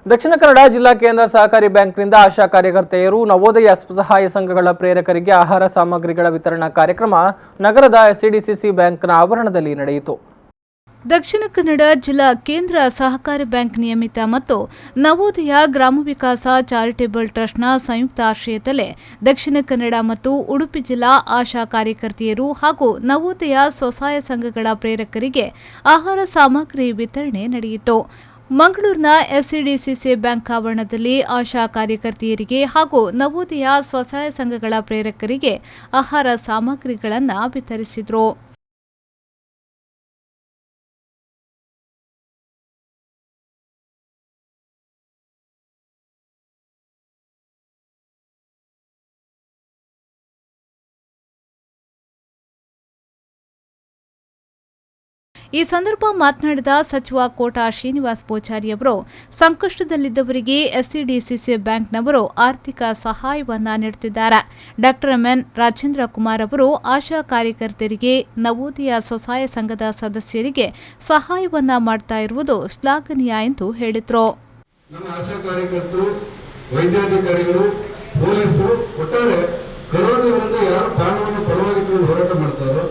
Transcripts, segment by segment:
ದಕ್ಷಿಣ ಕನ್ನಡ ಜಿಲ್ಲಾ ಕೇಂದ್ರ ಸಹಕಾರಿ ಬ್ಯಾಂಕ್ನಿಂದ ಆಶಾ ಕಾರ್ಯಕರ್ತೆಯರು ನವೋದಯ ಸ್ವಸಹಾಯ ಸಂಘಗಳ ಪ್ರೇರಕರಿಗೆ ಆಹಾರ ಸಾಮಗ್ರಿಗಳ ವಿತರಣಾ ಕಾರ್ಯಕ್ರಮ ನಗರದ ಎಸ್ಸಿಡಿಸಿಸಿ ಬ್ಯಾಂಕ್ನ ಆವರಣದಲ್ಲಿ ನಡೆಯಿತು. ದಕ್ಷಿಣ ಕನ್ನಡ ಜಿಲ್ಲಾ ಕೇಂದ್ರ ಸಹಕಾರಿ ಬ್ಯಾಂಕ್ ನಿಯಮಿತ ಮತ್ತು ನವೋದಯ ಗ್ರಾಮ ವಿಕಾಸ ಚಾರಿಟೇಬಲ್ ಟ್ರಸ್ಟ್ನ ಸಂಯುಕ್ತ ಆಶ್ರಯದಲ್ಲೇ ದಕ್ಷಿಣ ಕನ್ನಡ ಮತ್ತು ಉಡುಪಿ ಜಿಲ್ಲಾ ಆಶಾ ಕಾರ್ಯಕರ್ತೆಯರು ಹಾಗೂ ನವೋದಯ ಸ್ವಸಹಾಯ ಸಂಘಗಳ ಪ್ರೇರಕರಿಗೆ ಆಹಾರ ಸಾಮಗ್ರಿ ವಿತರಣೆ ನಡೆಯಿತು. ಮಂಗಳೂರಿನ ಎಸ್ಸಿಡಿಸಿಸಿ ಬ್ಯಾಂಕ್ ಆವರಣದಲ್ಲಿ ಆಶಾ ಕಾರ್ಯಕರ್ತೆಯರಿಗೆ ಹಾಗೂ ನವೋದಯ ಸ್ವಸಹಾಯ ಸಂಘಗಳ ಪ್ರೇರಕರಿಗೆ ಆಹಾರ ಸಾಮಗ್ರಿಗಳನ್ನು ವಿತರಿಸಿದರು. ಈ ಸಂದರ್ಭ ಮಾತನಾಡಿದ ಸಚಿವ ಕೋಟಾ ಶ್ರೀನಿವಾಸ್ ಪೂಜಾರಿ ಅವರು, ಸಂಕಷ್ಟದಲ್ಲಿದ್ದವರಿಗೆ ಎಸ್ಸಿಡಿಸಿಸಿ ಬ್ಯಾಂಕ್ನವರು ಆರ್ಥಿಕ ಸಹಾಯವನ್ನ ನೀಡುತ್ತಿದ್ದಾರೆ. Doctor M.N.. ರಾಜೇಂದ್ರ ಕುಮಾರ್ ಅವರು ಆಶಾ ಕಾರ್ಯಕರ್ತರಿಗೆ, ನವೋದಯ ಸ್ವಸಹಾಯ ಸಂಘದ ಸದಸ್ಯರಿಗೆ ಸಹಾಯವನ್ನ ಮಾಡ್ತಾ ಇರುವುದು ಶ್ಲಾಘನೀಯ ಎಂದು ಹೇಳಿದರು. ನಮ್ಮ ಆಶಾ ಕಾರ್ಯಕರ್ತರು, ವೈದ್ಯಾಧಿಕಾರಿಗಳು, ಪೊಲೀಸರು ಒಟ್ಟಾರೆ ಕೊರೋನಾ ವಿರುದ್ಧ ಯಾರು ಪ್ರಾಣವನ್ನು ಪರವಾಗಿಟ್ಟು ಹೋರಾಟ ಮಾಡ್ತಾರೋ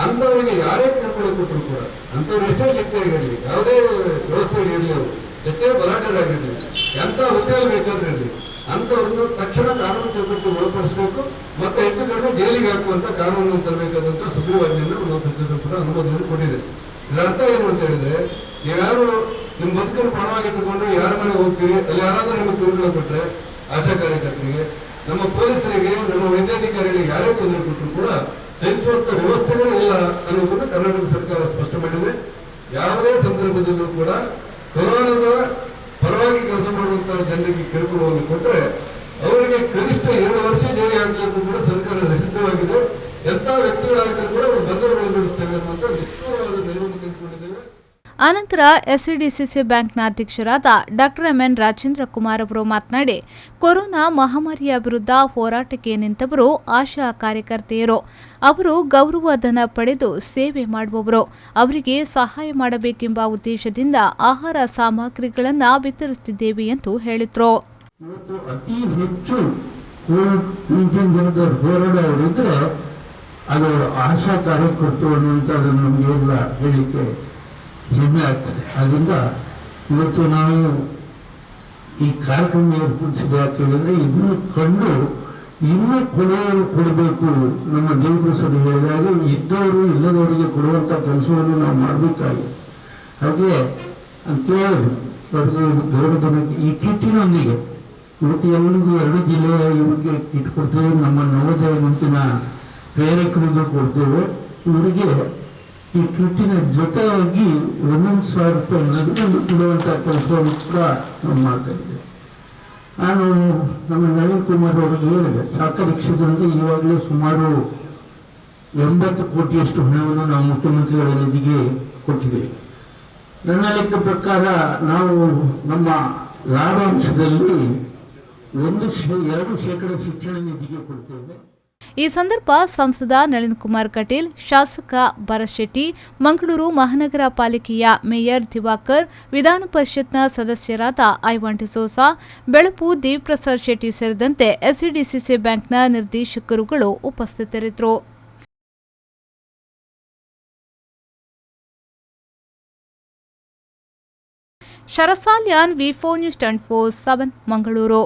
ಅಂತವರಿಗೆ ಯಾರೇ ಕರ್ಕೊಂಡು ಕೊಟ್ಟರು ಕೂಡ ಅಂತವ್ರು ಎಷ್ಟೇ ಶಕ್ತಿಯಾಗಿರಲಿ, ಯಾವುದೇ ವ್ಯವಸ್ಥೆ ಇರಲಿ, ಅವರು ಎಷ್ಟೇ ಬಲಾಢ್ಯರಾಗಿರಲಿ, ಎಂಥ ಹುದ್ದೆಯಲ್ಲಿ ಬೇಕಾದ್ರೆ ಇರಲಿ, ಅಂತವ್ರನ್ನು ತಕ್ಷಣ ಕಾನೂನು ಚೌಕಟ್ಟು ಒಳಪಡಿಸಬೇಕು ಮತ್ತು ಹೆಚ್ಚು ಕಡಿಮೆ ಜೈಲಿಗೆ ಹಾಕುವಂತ ಕಾನೂನನ್ನು ತರಬೇಕಾದಂತ ಸುಗ್ರೀವಾಜ್ಞೆಯನ್ನು ನಾವು ಸಚಿವ ಸಂಪುಟ ಅನುಮೋದನೆ ಕೊಟ್ಟಿದೆ. ಇದರ ಅರ್ಥ ಏನು ಅಂತ ಹೇಳಿದ್ರೆ, ನೀವ್ಯಾರು ನಿಮ್ಮ ಬದುಕನ್ನು ಪಣವಾಗಿಟ್ಟುಕೊಂಡು ಯಾರ ಮನೆ ಹೋಗ್ತೀರಿ, ಅಲ್ಲಿ ಯಾರಾದ್ರೂ ನಿಮಗೆ ತೊಂದರೆ ಕೊಟ್ಟರೆ ಆಶಾ ಕಾರ್ಯಕರ್ತರಿಗೆ, ನಮ್ಮ ಪೊಲೀಸರಿಗೆ, ನಮ್ಮ ವೈದ್ಯಾಧಿಕಾರಿಗಳಿಗೆ ಯಾರೇ ತೊಂದರೆ ಕೊಟ್ಟರು ಕೂಡ ಸಹಿಸುವಂತ ವ್ಯವಸ್ಥೆಗಳು ಇಲ್ಲ ಅನ್ನೋದನ್ನು ಕರ್ನಾಟಕ ಸರ್ಕಾರ ಸ್ಪಷ್ಟ ಮಾಡಿದೆ. ಯಾವುದೇ ಸಂದರ್ಭದಲ್ಲೂ ಕೂಡ ಕೊರೋನಾದ ಪರವಾಗಿ ಕೆಲಸ ಮಾಡುವಂತಹ ಜನರಿಗೆ ಕಿರುಕುಳವನ್ನು ಕೊಟ್ಟರೆ ಅವರಿಗೆ ಕನಿಷ್ಠ 2 ವರ್ಷ ಜೈಲಿಗೆ ಹಾಕಲಿಕ್ಕೂ ಕೂಡ ಸರ್ಕಾರ ಸಿದ್ಧವಾಗಿದೆ. ಎಂಥ ವ್ಯಕ್ತಿಗಳಾಗಿದ್ದರೂ ಕೂಡ ಅವರು ಬಂಧನಗೊಳಿಸ್ತೇವೆ ಅನ್ನುವಂಥ ನಿಷ್ಠುರವಾದ ನಿಲುವನ್ನು ತೆಗೆದುಕೊಂಡಿದ್ದೇವೆ. ಆನಂತರ ಎಸ್ಸಿಡಿಸಿಸಿ ಬ್ಯಾಂಕ್ನ ಅಧ್ಯಕ್ಷರಾದ ಡಾಕ್ಟರ್ ಎಂ.ಎನ್. ರಾಜೇಂದ್ರ ಕುಮಾರ್ ಅವರು ಮಾತನಾಡಿ, ಕೊರೋನಾ ಮಹಾಮಾರಿಯ ವಿರುದ್ಧ ಹೋರಾಟಕ್ಕೆ ನಿಂತವರು ಆಶಾ ಕಾರ್ಯಕರ್ತೆಯರು. ಅವರು ಗೌರವಧನ ಪಡೆದು ಸೇವೆ ಮಾಡುವವರು. ಅವರಿಗೆ ಸಹಾಯ ಮಾಡಬೇಕೆಂಬ ಉದ್ದೇಶದಿಂದ ಆಹಾರ ಸಾಮಗ್ರಿಗಳನ್ನು ವಿತರಿಸುತ್ತಿದ್ದೇವೆ ಎಂದು ಹೇಳಿದರು. ಇವತ್ತು ಅತಿ ಹೆಚ್ಚು ಕೋವಿಡ್-19 ವಿರುದ್ಧ ಹೋರಾಡೋರಿದ್ರೆ ಅದು ಆಶಾ ಕಾರ್ಯಕರ್ತರು ಅನ್ನುವಂಥದ್ದು ನಮಗೆಲ್ಲ ಹೇಳಿಕೆ ಹೆಮ್ಮೆ ಆಗ್ತದೆ. ಆದ್ದರಿಂದ ಇವತ್ತು ನಾವು ಈ ಕಾರ್ಯಕ್ರಮ ಏರ್ಪಡಿಸಿದ ಯಾಕೆ ಹೇಳಿದ್ರೆ, ಇದನ್ನು ಕಂಡು ಇನ್ನೂ ಕೊಡುವವರು ಕೊಡಬೇಕು. ನಮ್ಮ ದೇವಪ್ರಸಾದ್ ಹೇಳಿದಾಗ ಇದ್ದವರು ಇಲ್ಲದವರಿಗೆ ಕೊಡುವಂಥ ಕೆಲಸವನ್ನು ನಾವು ಮಾಡಬೇಕಾಗಿದೆ. ಹಾಗೆ ಅಂತೇಳಿ ಅವರಿಗೆ ಗೌರವಧನಕ್ಕೆ ಈ ಕಿಟ್ಟಿನೊಂದಿಗೆ ಇವತ್ತು ಎಲ್ಲರಿಗೂ 2 ಜಿಲ್ಲೆಯ ಇವರಿಗೆ ಕಿಟ್ ಕೊಡ್ತೇವೆ. ನಮ್ಮ ನವೋದಯ ಮಂತ್ರಿನ ಪ್ರೇರಕರಿಗೂ ಕೊಡ್ತೇವೆ. ಇವರಿಗೆ ಈ ಕಿಟ್ಟಿನ ಜೊತೆಯಾಗಿ 1,000 ರೂಪಾಯಿ ನಗದು ಕೊಡುವಂಥ ಕೆಲಸವನ್ನು ಕೂಡ ನಾವು ಮಾಡ್ತಾ ಇದ್ದೇವೆ. ನಾನು ನಮ್ಮ ನಳಿನ್ ಕುಮಾರ್ ಅವರಿಗೆ ಹೇಳಿದೆ, ಸಹಕಾರಿ ಕ್ಷೇತ್ರದಿಂದ ಇವಾಗಲೇ ಸುಮಾರು 80 ಕೋಟಿಯಷ್ಟು ಹಣವನ್ನು ನಾವು ಮುಖ್ಯಮಂತ್ರಿಗಳ ನಿಧಿಗೆ ಕೊಟ್ಟಿದ್ದೇವೆ. ನನ್ನ ಲೆಕ್ಕ ಪ್ರಕಾರ ನಾವು ನಮ್ಮ ಲಾಭಾಂಶದಲ್ಲಿ 2% ಶಿಕ್ಷಣ ನಿಧಿಗೆ ಕೊಡ್ತೇವೆ. ಈ ಸಂದರ್ಭ ಸಂಸದ ನಳಿನ್ ಕುಮಾರ್ ಕಟೀಲ್, ಶಾಸಕ ಭರತ್ ಶೆಟ್ಟಿ, ಮಂಗಳೂರು ಮಹಾನಗರ ಪಾಲಿಕೆಯ ಮೇಯರ್ ದಿವಾಕರ್, ವಿಧಾನ ಪರಿಷತ್ನ ಸದಸ್ಯರಾದ ಐವಾನ್ ಡಿಸೋಸಾ, ಬೆಳಪು ದೇವಪ್ರಸಾದ್ ಶೆಟ್ಟಿ ಸೇರಿದಂತೆ ಎಸ್ಸಿಡಿಸಿಸಿ ಬ್ಯಾಂಕ್ನ ನಿರ್ದೇಶಕರುಗಳು ಉಪಸ್ಥಿತರಿದ್ದರು. ಶರಸಾಲ್ಯಾನ್, ವಿ4 ನ್ಯೂಸ್ 24/7 ಮಂಗಳೂರು.